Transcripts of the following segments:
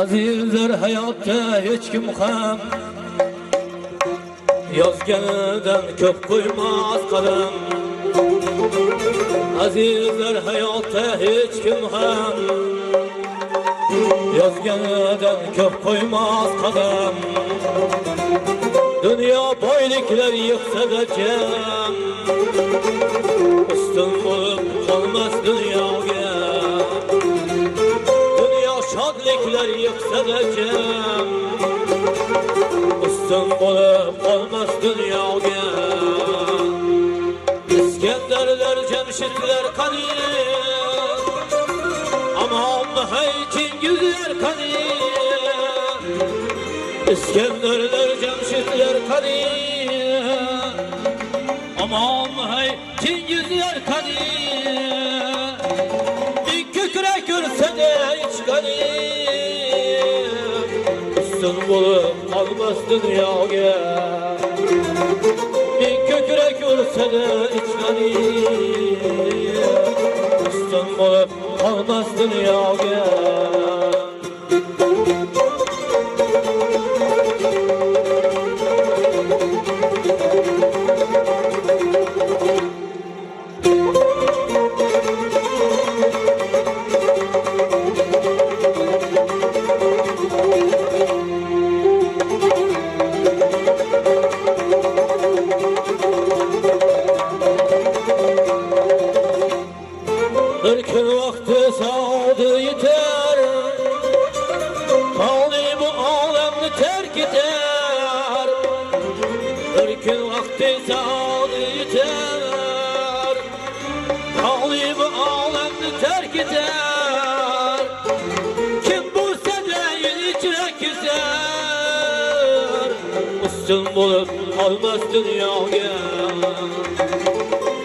Azizler hayotta hech kim ham yozganidan ko'p qo'ymas qadam. Azizler hayotta hech kim ham yozganidan ko'p qo'ymas qadam. Dünya boyliklar yıksa jam, ustun bo'lib qolmas dunyoga. Dünya shodliklar yıksa jam, ustun bo'lib qolmas dunyoga. İskenderler, Cemşitler qani, aman hay Çingizler qani. İskenderler, Cemşitler qani, aman hay Çingizler qani. Bir kökürek görse de hiç qani, ustun bo'lib qolmas dunyoga. Bir kökürek görse de hiç qani, ustun bo'lib qolmas dunyoga. Bir gün vakti sağdı yeter, kaldı bu alemni terk eder. Bir gün vakti sağdı yeter, kaldı bu alemni terk eder. Kim bulsa değil içine güzel, ustun bo'lib qolmas dunyoga.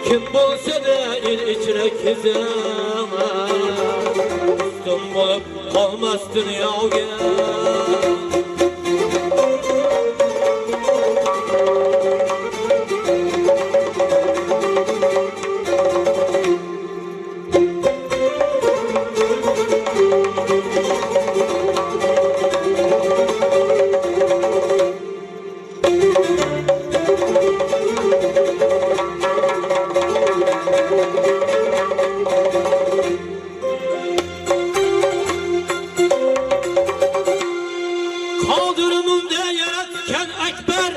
Kim bulsa değil içine güzel, ustun bo'lib qolmas dunyoga. Kaldırımında yaratken ekber,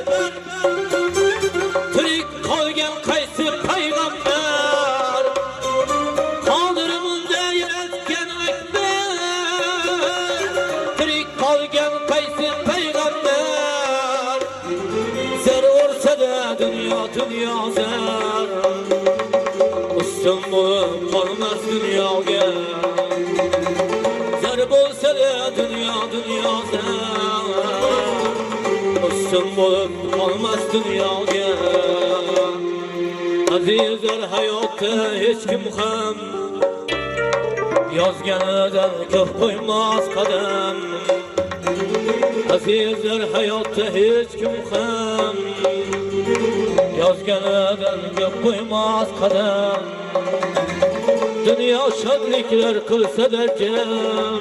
tirik qolgan qaysi peygamber. Kaldırımında yaratken ekber, tirik qolgan qaysi peygamber. Zar ursa da dünya zar, ustun bo'lib qolmas dunyoga. Zar bo'lsa da dünya zar, ustun bo'lib qolmas dunyoga. Azizlar hayotta hech kim ham yozganidan ko'p qo'ymas qadam. Azizlar hayotta hech kim ham yozganidan ko'p qo'ymas qadam. Dünya shodliklar qilsa da jam,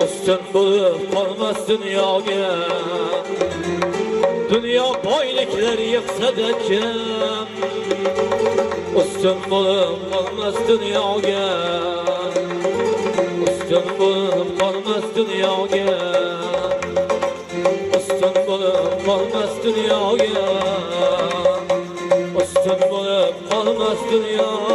ustun bo'lib qolmas dunyoga. Dünya boyliklar yıksa da jam, ustun bo'lib qolmas dunyoga. Ustun bo'lib qolmas dunyoga. Ustun bo'lib qolmas dunyoga. Ustun bo'lib qolmas dunyoga.